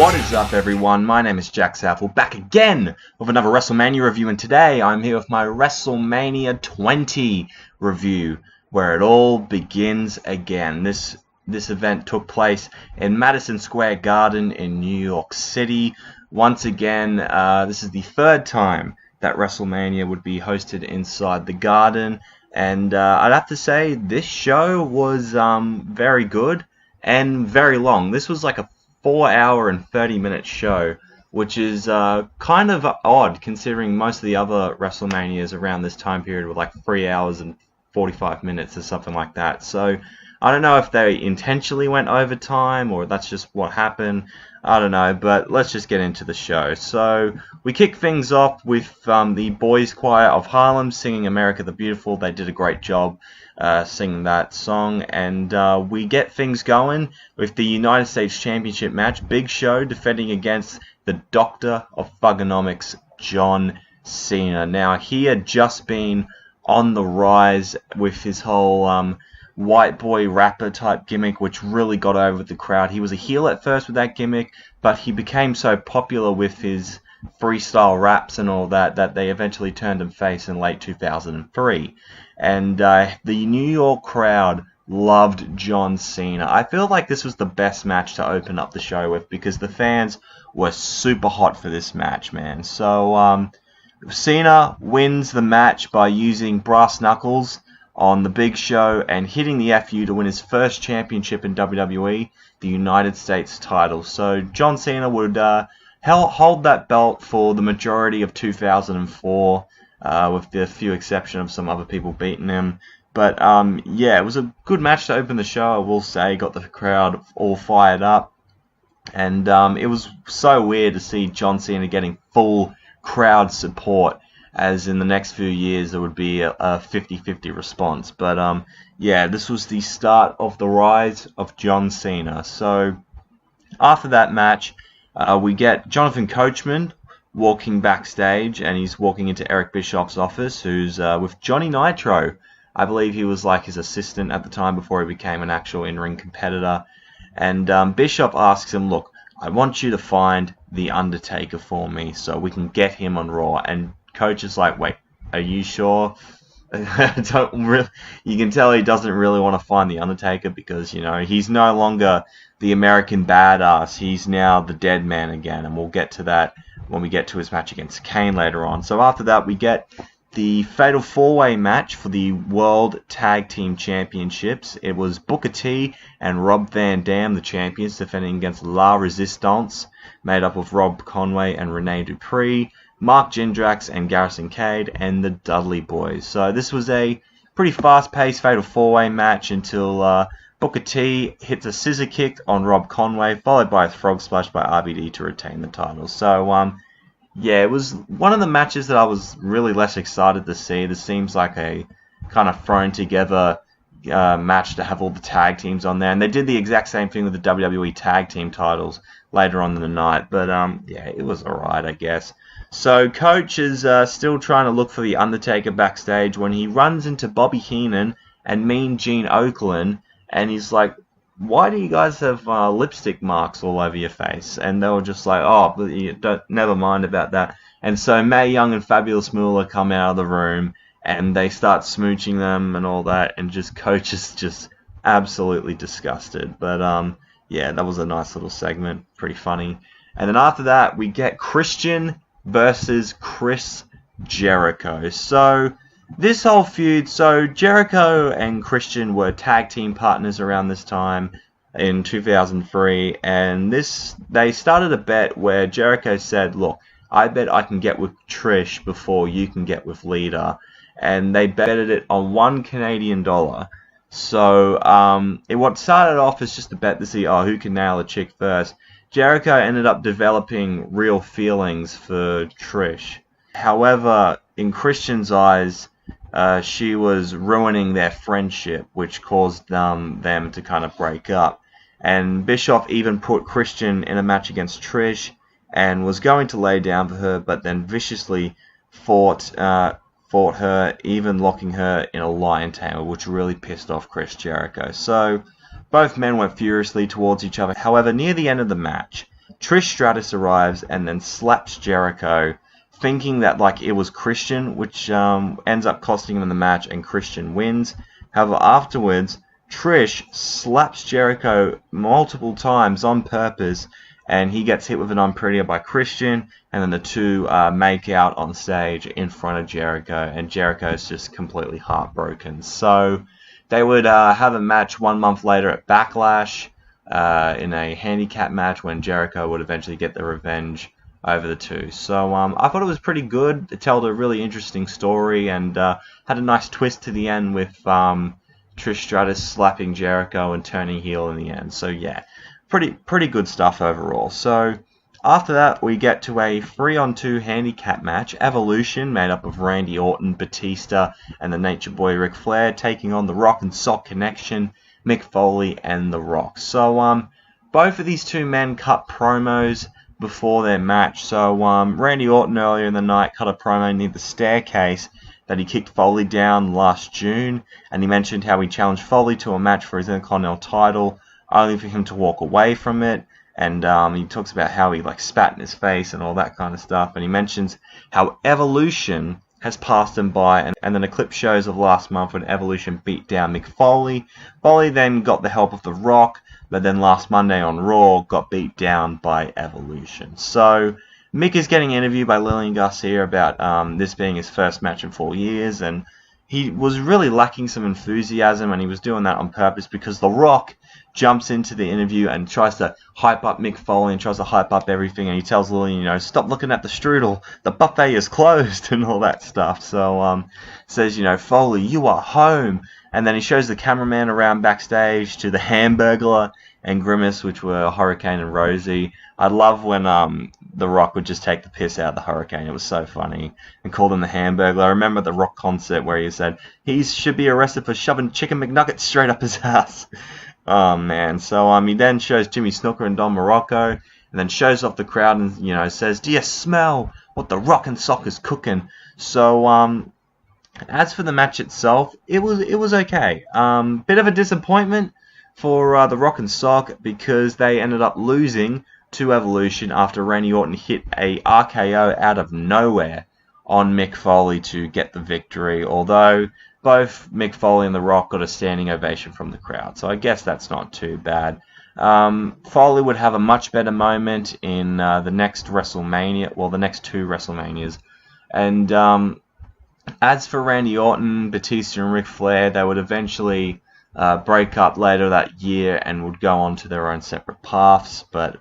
What is up, everyone? My name is Jack Southall, back again with another WrestleMania review, and today I'm here with my WrestleMania 20 review, where it all begins again. This event took place in Madison Square Garden in New York City. Once again, this is the third time that WrestleMania would be hosted inside the Garden, and I'd have to say this show was very good and very long. This was like a 4-hour and 30-minute show, which is kind of odd considering most of the other WrestleManias around this time period were like 3 hours and 45 minutes or something like that. So I don't know if they intentionally went over time or that's just what happened. I don't know, but let's just get into the show. So we kick things off with the Boyz Choir of Harlem singing America the Beautiful. They did a great job singing that song, and we get things going with the United States Championship match. Big Show defending against the Doctor of Thugonomics, John Cena. Now, he had just been on the rise with his whole white boy rapper type gimmick, which really got over with the crowd. He was a heel at first with that gimmick, but he became so popular with his freestyle raps and all that they eventually turned him face in late 2003. And the New York crowd loved John Cena. I feel like this was the best match to open up the show with because the fans were super hot for this match, man. So Cena wins the match by using brass knuckles on the Big Show and hitting the FU to win his first championship in WWE, the United States title. So John Cena would hold that belt for the majority of 2004, with the few exception of some other people beating him. But yeah, it was a good match to open the show, I will say. Got the crowd all fired up. And it was so weird to see John Cena getting full crowd support, as in the next few years there would be a 50-50 response. But yeah, this was the start of the rise of John Cena. So after that match, we get Jonathan Coachman walking backstage, and he's walking into Eric Bischoff's office, who's with Johnny Nitro. I believe he was like his assistant at the time before he became an actual in-ring competitor. And Bischoff asks him, look, I want you to find The Undertaker for me so we can get him on Raw. And Coach is like, wait, are you sure? You can tell he doesn't really want to find The Undertaker because, you know, he's no longer the American badass. He's now the dead man again, and we'll get to that when we get to his match against Kane later on. So after that, we get the Fatal 4-Way match for the World Tag Team Championships. It was Booker T and Rob Van Dam, the champions, defending against La Resistance, made up of Rob Conway and Rene Dupree, Mark Jindrak and Garrison Cade, and the Dudley Boyz. So this was a pretty fast-paced Fatal 4-Way match until Booker T hits a scissor kick on Rob Conway, followed by a frog splash by RVD to retain the title. So yeah, it was one of the matches that I was really less excited to see. This seems like a kind of thrown together match to have all the tag teams on there. And they did the exact same thing with the WWE Tag Team titles later on in the night. But yeah, it was alright, I guess. So Coach is still trying to look for The Undertaker backstage when he runs into Bobby Heenan and Mean Gene Okerlund. And he's like, why do you guys have lipstick marks all over your face? And they were just like, oh, never mind about that. And so Mae Young and Fabulous Moolah come out of the room, and they start smooching them and all that, and just Coach is just absolutely disgusted. But yeah, that was a nice little segment, pretty funny. And then after that, we get Christian versus Chris Jericho. So this whole feud, so Jericho and Christian were tag team partners around this time in 2003, and they started a bet where Jericho said, look, I bet I can get with Trish before you can get with Lita, and they betted it on $1 Canadian. So what started off as just a bet to see who can nail a chick first. Jericho ended up developing real feelings for Trish. However, in Christian's eyes, she was ruining their friendship, which caused them to kind of break up. And Bischoff even put Christian in a match against Trish and was going to lay down for her, but then viciously fought her, even locking her in a lion tamer, which really pissed off Chris Jericho. So both men went furiously towards each other. However, near the end of the match, Trish Stratus arrives and then slaps Jericho, thinking that like it was Christian, which ends up costing him in the match, and Christian wins. However, afterwards, Trish slaps Jericho multiple times on purpose, and he gets hit with an unprettier by Christian, and then the two make out on stage in front of Jericho, and Jericho's just completely heartbroken. So they would have a match 1 month later at Backlash in a handicap match when Jericho would eventually get the revenge over the two. So I thought it was pretty good. It told a really interesting story and had a nice twist to the end with Trish Stratus slapping Jericho and turning heel in the end. So yeah, pretty good stuff overall. So after that, we get to a 3-on-2 handicap match, Evolution, made up of Randy Orton, Batista, and the Nature Boy Ric Flair, taking on the Rock and Sock Connection, Mick Foley, and The Rock. So both of these two men cut promos before their match. So Randy Orton earlier in the night cut a promo near the staircase that he kicked Foley down last June, and he mentioned how he challenged Foley to a match for his Intercontinental title, only for him to walk away from it. And he talks about how he like spat in his face and all that kind of stuff. And he mentions how Evolution has passed him by, and then a clip shows of last month when Evolution beat down Mick Foley. Foley then got the help of The Rock, but then last Monday on Raw got beat down by Evolution. So Mick is getting interviewed by Lillian Garcia about this being his first match in 4 years, and he was really lacking some enthusiasm, and he was doing that on purpose because The Rock jumps into the interview and tries to hype up Mick Foley and tries to hype up everything, and he tells Lillian, stop looking at the strudel, the buffet is closed, and all that stuff. So says, Foley, you are home. And then he shows the cameraman around backstage to the Hamburglar and Grimace, which were Hurricane and Rosie. I love when The Rock would just take the piss out of the Hurricane. It was so funny. And called him the Hamburglar. I remember the Rock concert where he said he should be arrested for shoving chicken McNuggets straight up his ass. Oh, man. So he then shows Jimmy Snuka and Don Morocco, and then shows off the crowd and, says, do you smell what the Rock and Sock is cooking? So, as for the match itself, it was okay. Bit of a disappointment for the Rock and Sock because they ended up losing to Evolution after Randy Orton hit a RKO out of nowhere on Mick Foley to get the victory, although both Mick Foley and The Rock got a standing ovation from the crowd, so I guess that's not too bad. Foley would have a much better moment in the next WrestleMania, well, the next two WrestleManias, and as for Randy Orton, Batista, and Ric Flair, they would eventually break up later that year and would go on to their own separate paths. But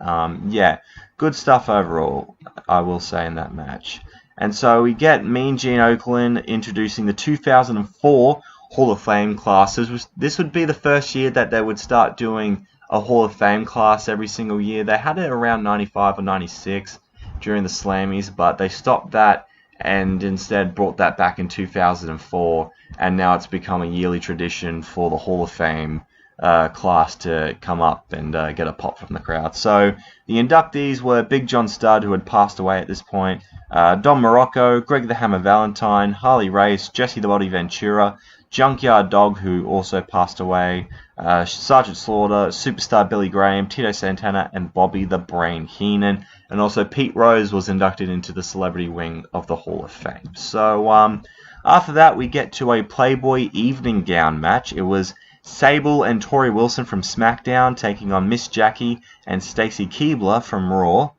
yeah, good stuff overall, I will say, in that match. And so we get Mean Gene Okerlund introducing the 2004 Hall of Fame classes. This would be the first year that they would start doing a Hall of Fame class every single year. They had it around 95 or 96 during the Slammies, but they stopped that and instead brought that back in 2004, and now it's become a yearly tradition for the Hall of Fame class to come up and get a pop from the crowd. So the inductees were Big John Studd, who had passed away at this point, Don Morocco, Greg the Hammer Valentine, Harley Race, Jesse the Body Ventura, Junkyard Dog, who also passed away, Sergeant Slaughter, Superstar Billy Graham, Tito Santana, and Bobby the Brain Heenan. And also Pete Rose was inducted into the celebrity wing of the Hall of Fame. So after that, we get to a Playboy evening gown match. It was Sable and Torrie Wilson from SmackDown taking on Miss Jackie and Stacy Keibler from Raw.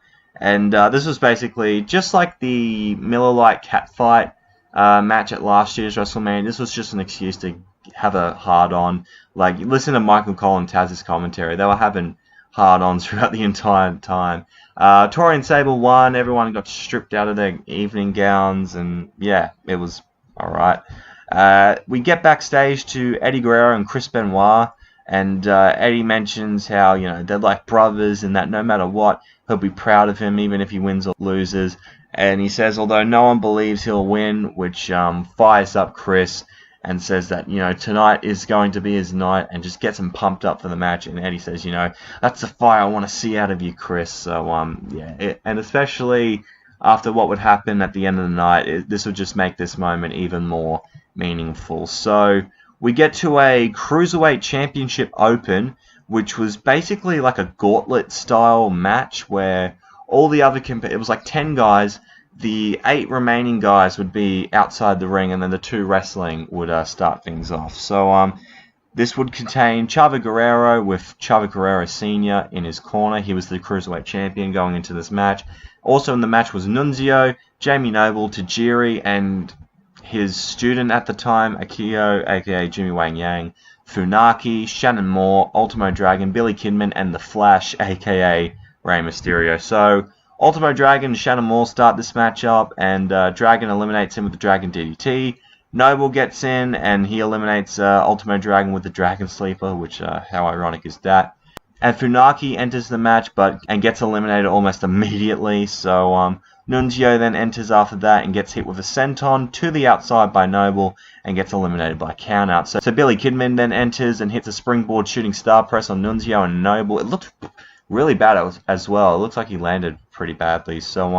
And this was basically just like the Miller Lite catfight match at last year's WrestleMania. This was just an excuse to have a hard-on. Like, listen to Michael Cole and Taz's commentary. They were having hard-ons throughout the entire time. Torrie and Sable won. Everyone got stripped out of their evening gowns, and yeah, it was alright. We get backstage to Eddie Guerrero and Chris Benoit, and Eddie mentions how, they're like brothers and that no matter what, he'll be proud of him even if he wins or loses. And he says, although no one believes he'll win, which fires up Chris and says that, tonight is going to be his night, and just gets him pumped up for the match. And Eddie says, that's the fire I want to see out of you, Chris. So, yeah, and especially after what would happen at the end of the night, this would just make this moment even more meaningful. So we get to a Cruiserweight Championship Open which was basically like a gauntlet style match where all the other it was like 10 guys. The 8 remaining guys would be outside the ring, and then the 2 wrestling would start things off. So this would contain Chavo Guerrero with Chavo Guerrero Sr. in his corner. He was the Cruiserweight champion going into this match. Also in the match was Nunzio, Jamie Noble, Tajiri, and his student at the time, Akio, aka Jimmy Wang Yang, Funaki, Shannon Moore, Ultimo Dragon, Billy Kidman, and The Flash, aka Rey Mysterio. So Ultimo Dragon and Shannon Moore start this match up, and Dragon eliminates him with the Dragon DDT. Noble gets in, and he eliminates Ultimo Dragon with the Dragon Sleeper, which, how ironic is that? And Funaki enters the match, and gets eliminated almost immediately, so Nunzio then enters after that and gets hit with a senton to the outside by Noble and gets eliminated by countout. So Billy Kidman then enters and hits a springboard shooting star press on Nunzio and Noble. It looked really bad as well. It looks like he landed pretty badly. So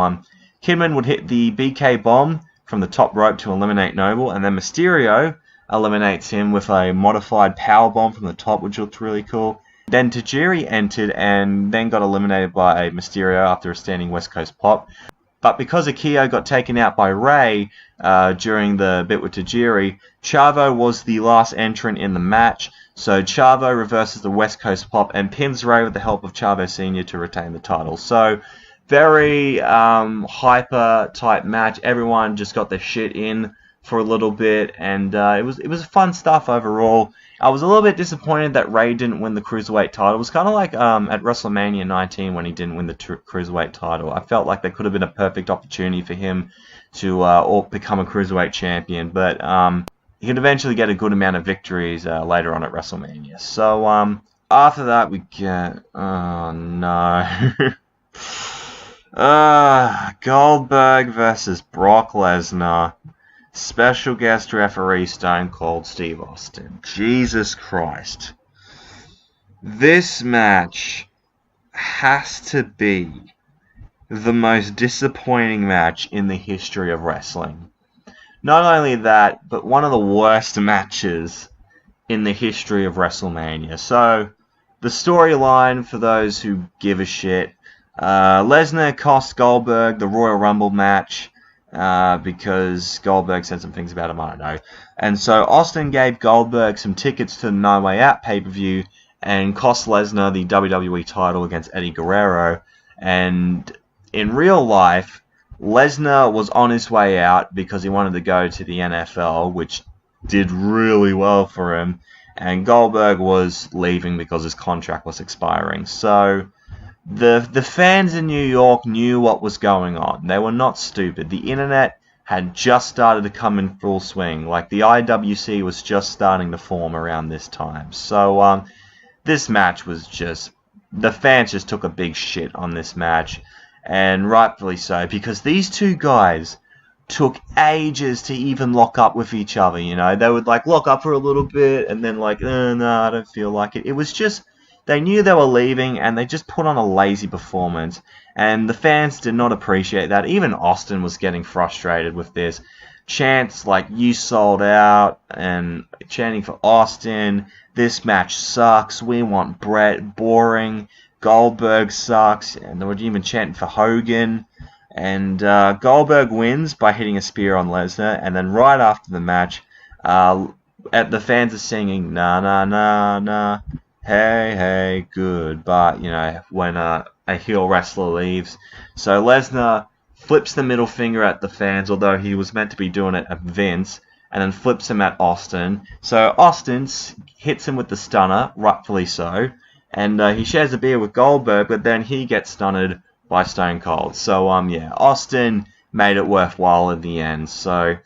Kidman would hit the BK bomb from the top rope to eliminate Noble, and then Mysterio eliminates him with a modified power bomb from the top, which looked really cool. Then Tajiri entered and then got eliminated by Mysterio after a standing West Coast pop. But because Akio got taken out by Rey during the bit with Tajiri, Chavo was the last entrant in the match. So Chavo reverses the West Coast pop and pins Rey with the help of Chavo Sr. to retain the title. So very hyper type match. Everyone just got their shit in for a little bit, and it was fun stuff overall. I was a little bit disappointed that Rey didn't win the Cruiserweight title. It was kind of like at WrestleMania 19 when he didn't win the Cruiserweight title. I felt like there could have been a perfect opportunity for him to become a Cruiserweight champion, but he could eventually get a good amount of victories later on at WrestleMania. So after that we get... Oh no... Goldberg versus Brock Lesnar. Special guest referee Stone Cold Steve Austin. Jesus Christ. This match has to be the most disappointing match in the history of wrestling. Not only that, but one of the worst matches in the history of WrestleMania. So, the storyline, for those who give a shit, Lesnar cost Goldberg the Royal Rumble match because Goldberg said some things about him, I don't know. And so Austin gave Goldberg some tickets to the No Way Out pay-per-view and cost Lesnar the WWE title against Eddie Guerrero. And in real life, Lesnar was on his way out because he wanted to go to the NFL, which did really well for him. And Goldberg was leaving because his contract was expiring. So the fans in New York knew what was going on. They were not stupid. The internet had just started to come in full swing. Like the IWC was just starting to form around this time. So this match was just... The fans just took a big shit on this match. And rightfully so, because these two guys took ages to even lock up with each other, you know. They would like lock up for a little bit and then like, no, I don't feel like it. It was just... They knew they were leaving, and they just put on a lazy performance. And the fans did not appreciate that. Even Austin was getting frustrated with this. Chants like, you sold out, and chanting for Austin. This match sucks. We want Brett. Boring. Goldberg sucks. And they were even chanting for Hogan. And Goldberg wins by hitting a spear on Lesnar. And then right after the match, the fans are singing, na na na na. Hey, hey, goodbye, you know, when a heel wrestler leaves. So Lesnar flips the middle finger at the fans, although he was meant to be doing it at Vince, and then flips him at Austin. So Austin hits him with the stunner, rightfully so, and he shares a beer with Goldberg, but then he gets stunned by Stone Cold. So, yeah, Austin made it worthwhile in the end. So,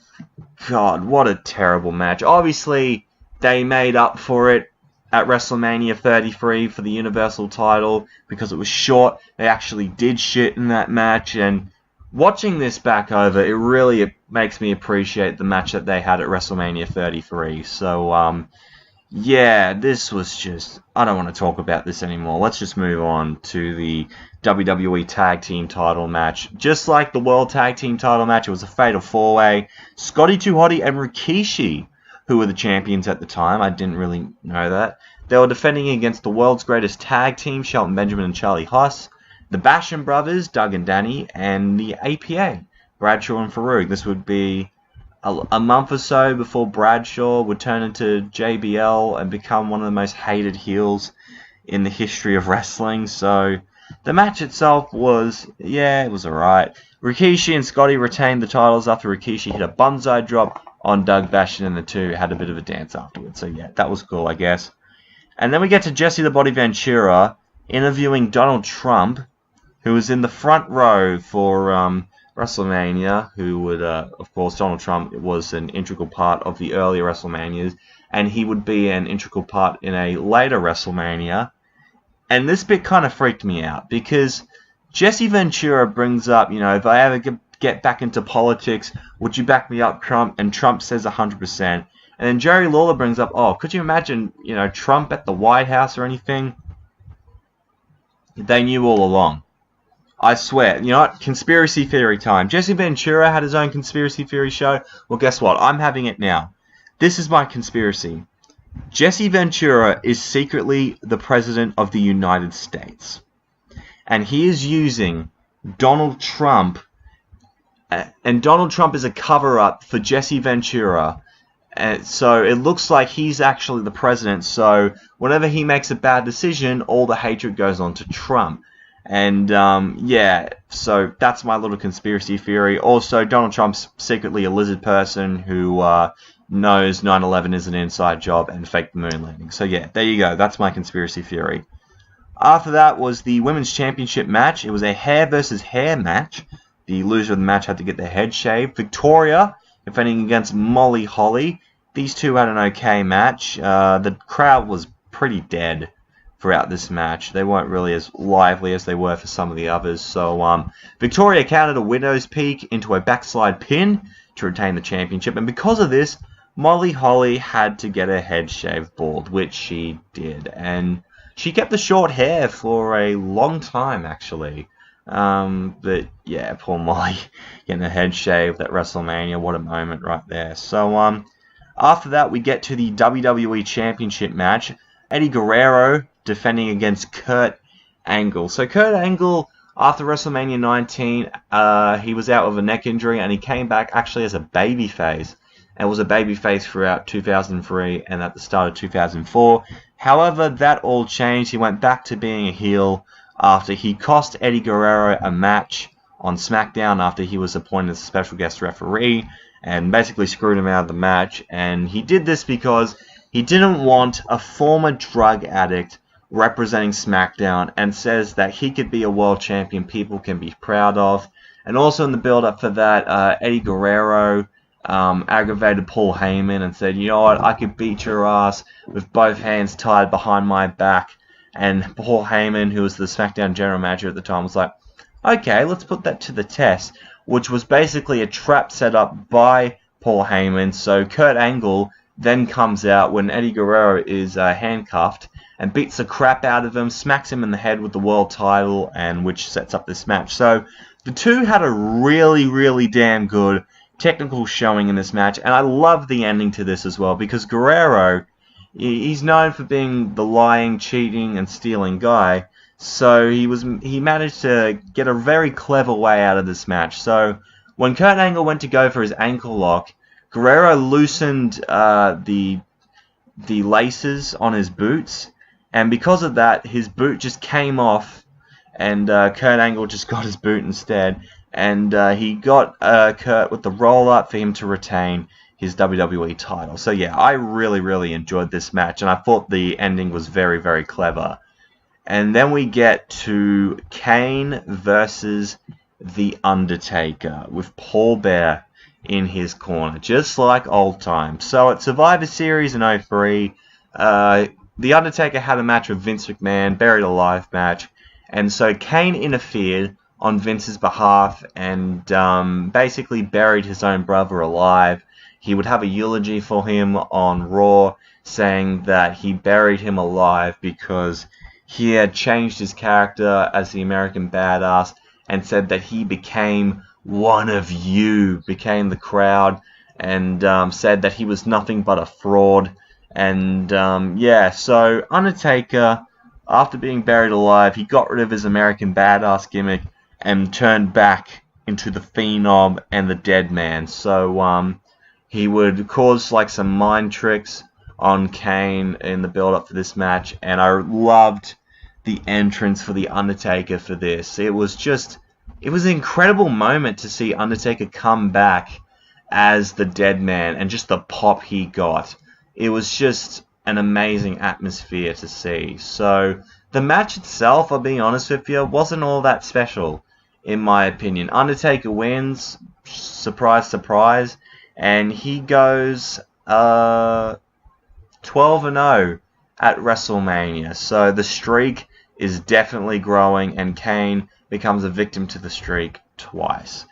God, what a terrible match. Obviously, they made up for it at WrestleMania 33 for the Universal title because it was short. They actually did shit in that match, and watching this back over, it makes me appreciate the match that they had at WrestleMania 33. So, yeah, this was just... I don't want to talk about this anymore. Let's just move on to the WWE Tag Team title match. Just like the World Tag Team title match, it was a fatal four-way. Scotty 2 Hotty and Rikishi, who were the champions at the time. I didn't really know that. They were defending against the world's greatest tag team, Shelton Benjamin and Charlie Haas, the Basham brothers, Doug and Danny, and the APA, Bradshaw and Farouk. This would be a month or so before Bradshaw would turn into JBL and become one of the most hated heels in the history of wrestling. So the match itself was, it was alright. Rikishi and Scotty retained the titles after Rikishi hit a banzai drop on Doug Basham, and the two had a bit of a dance afterwards. So yeah, that was cool, I guess. And then we get to Jesse the Body Ventura interviewing Donald Trump, who was in the front row for WrestleMania, who would, of course, Donald Trump was an integral part of the earlier WrestleManias, and he would be an integral part in a later WrestleMania. And this bit kind of freaked me out, because Jesse Ventura brings up, if I ever get back into politics, would you back me up, Trump? And Trump says 100%. And then Jerry Lawler brings up, could you imagine, Trump at the White House or anything? They knew all along. I swear. You know what? Conspiracy theory time. Jesse Ventura had his own conspiracy theory show. Well, guess what? I'm having it now. This is my conspiracy. Jesse Ventura is secretly the President of the United States. And he is using Donald Trump. And Donald Trump is a cover-up for Jesse Ventura. And so it looks like he's actually the president. So whenever he makes a bad decision, all the hatred goes on to Trump. And so that's my little conspiracy theory. Also, Donald Trump's secretly a lizard person who knows 9/11 is an inside job and faked the moon landing. So yeah, there you go. That's my conspiracy theory. After that was the Women's Championship match. It was a hair versus hair match. The loser of the match had to get their head shaved. Victoria defending against Molly Holly. These two had an okay match. The crowd was pretty dead throughout this match. They weren't really as lively as they were for some of the others. So Victoria countered a widow's peak into a backslide pin to retain the championship. And because of this, Molly Holly had to get her head shaved bald, which she did. And she kept the short hair for a long time, actually. But yeah, poor Molly getting her head shaved at WrestleMania. What a moment right there. So after that, we get to the WWE Championship match. Eddie Guerrero defending against Kurt Angle. So Kurt Angle, after WrestleMania 19, he was out with a neck injury, and he came back actually as a babyface. And was a babyface throughout 2003 and at the start of 2004. However, that all changed. He went back to being a heel after he cost Eddie Guerrero a match on SmackDown after he was appointed as a special guest referee, and basically screwed him out of the match. And he did this because he didn't want a former drug addict representing SmackDown, and says that he could be a world champion people can be proud of. And also in the build-up for that, Eddie Guerrero aggravated Paul Heyman and said, you know what, I could beat your ass with both hands tied behind my back. And Paul Heyman, who was the SmackDown general manager at the time, was like, okay, let's put that to the test, which was basically a trap set up by Paul Heyman. So Kurt Angle then comes out when Eddie Guerrero is handcuffed and beats the crap out of him, smacks him in the head with the world title, and which sets up this match. So the two had a really, really damn good technical showing in this match, and I love the ending to this as well, because Guerrero, he's known for being the lying, cheating, and stealing guy. So he managed to get a very clever way out of this match. So when Kurt Angle went to go for his ankle lock, Guerrero loosened the laces on his boots, and because of that, his boot just came off, and Kurt Angle just got his boot instead. And he got Kurt with the roll-up for him to retain his WWE title. So yeah, I really, really enjoyed this match, and I thought the ending was very, very clever. And then we get to Kane versus The Undertaker, with Paul Bear in his corner, just like old times. So at Survivor Series in 03, The Undertaker had a match with Vince McMahon, buried alive match, and so Kane interfered on Vince's behalf and basically buried his own brother alive. He would have a eulogy for him on Raw, saying that he buried him alive because he had changed his character as the American Badass, and said that he became one of you, became the crowd, and said that he was nothing but a fraud, And yeah, so Undertaker, after being buried alive, he got rid of his American Badass gimmick and turned back into the Phenom and the Dead Man. So he would cause like some mind tricks on Kane in the build-up for this match, and I loved the entrance for the Undertaker for this. It was an incredible moment to see Undertaker come back as the Dead Man and just the pop he got. It was just an amazing atmosphere to see. So the match itself, I'll be honest with you, wasn't all that special, in my opinion. Undertaker wins, surprise, surprise, and he goes 12-0 at WrestleMania. So the streak is definitely growing, and Kane becomes a victim to the streak twice.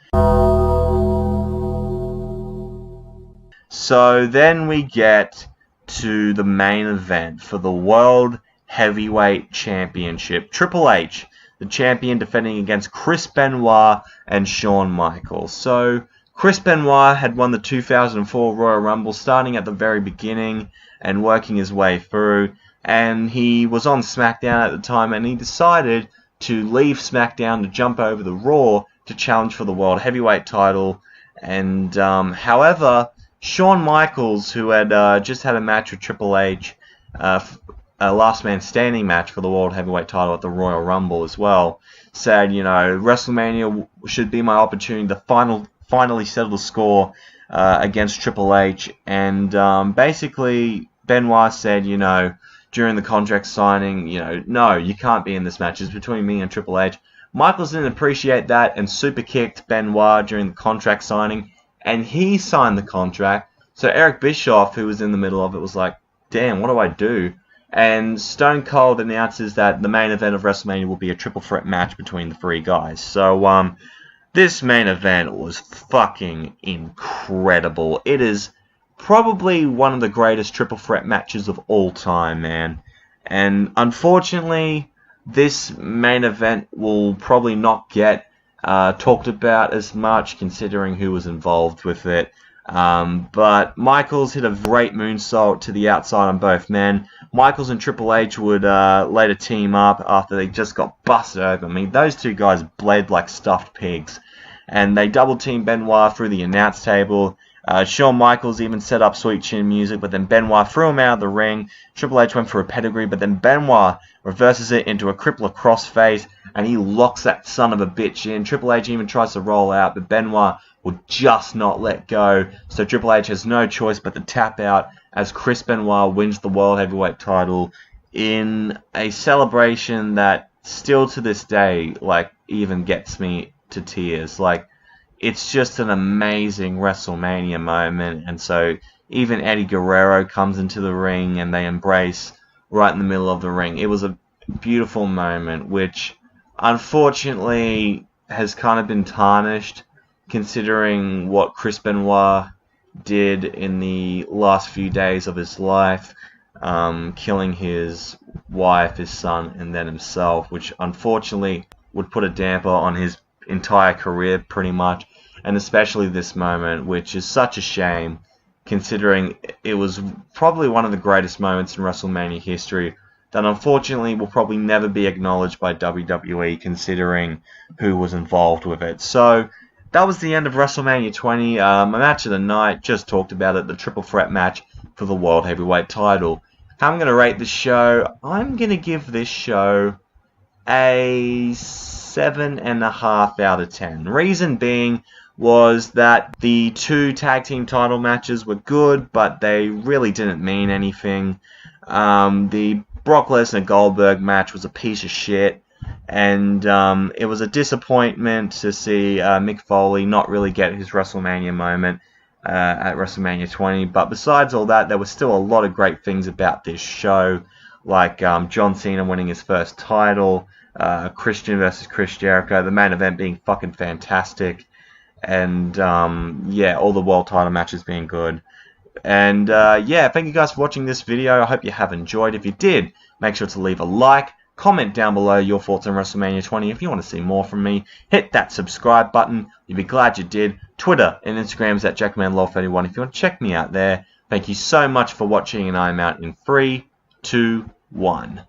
So then we get to the main event for the World Heavyweight Championship. Triple H, the champion, defending against Chris Benoit and Shawn Michaels. So Chris Benoit had won the 2004 Royal Rumble, starting at the very beginning and working his way through. And he was on SmackDown at the time, and he decided to leave SmackDown to jump over the Raw to challenge for the World Heavyweight title. And however, Shawn Michaels, who had just had a match with Triple H, a last man standing match for the World Heavyweight title at the Royal Rumble as well, said, you know, WrestleMania should be my opportunity to finally settle the score against Triple H. And basically, Benoit said, you know, during the contract signing, you know, no, you can't be in this match. It's between me and Triple H. Michaels didn't appreciate that and super kicked Benoit during the contract signing, and he signed the contract. So Eric Bischoff, who was in the middle of it, was like, damn, what do I do? And Stone Cold announces that the main event of WrestleMania will be a triple threat match between the three guys. So this main event was fucking incredible. It is probably one of the greatest triple threat matches of all time, man. And unfortunately, this main event will probably not get talked about as much, considering who was involved with it. But Michaels hit a great moonsault to the outside on both men. Michaels and Triple H would later team up after they just got busted open. I mean, those two guys bled like stuffed pigs. And they double-teamed Benoit through the announce table. Shawn Michaels even set up Sweet Chin Music, but then Benoit threw him out of the ring. Triple H went for a pedigree, but then Benoit reverses it into a crippler crossface, and he locks that son of a bitch in. Triple H even tries to roll out, but Benoit will just not let go. So Triple H has no choice but to tap out as Chris Benoit wins the World Heavyweight title in a celebration that still to this day, like, even gets me to tears. Like, it's just an amazing WrestleMania moment. And so even Eddie Guerrero comes into the ring and they embrace right in the middle of the ring. It was a beautiful moment, which unfortunately has kind of been tarnished, considering what Chris Benoit did in the last few days of his life, killing his wife, his son, and then himself, which unfortunately would put a damper on his entire career pretty much, and especially this moment, which is such a shame, considering it was probably one of the greatest moments in WrestleMania history that unfortunately will probably never be acknowledged by WWE, considering who was involved with it. So that was the end of WrestleMania 20. My match of the night, just talked about it, the triple threat match for the World Heavyweight title. How I'm going to rate this show, I'm going to give this show a 7.5 out of 10. Reason being was that the two tag team title matches were good, but they really didn't mean anything. The Brock Lesnar Goldberg match was a piece of shit, and it was a disappointment to see Mick Foley not really get his WrestleMania moment at WrestleMania 20. But besides all that, there was still a lot of great things about this show, like John Cena winning his first title, Christian versus Chris Jericho, the main event being fucking fantastic, and yeah, all the world title matches being good. And yeah, thank you guys for watching this video. I hope you have enjoyed. If you did, make sure to leave a like, comment down below your thoughts on WrestleMania 20. If you want to see more from me, hit that subscribe button. You'll be glad you did. Twitter and Instagram is at JackmanLaw31 if you want to check me out there. Thank you so much for watching, and I'm out in 3, 2, 1.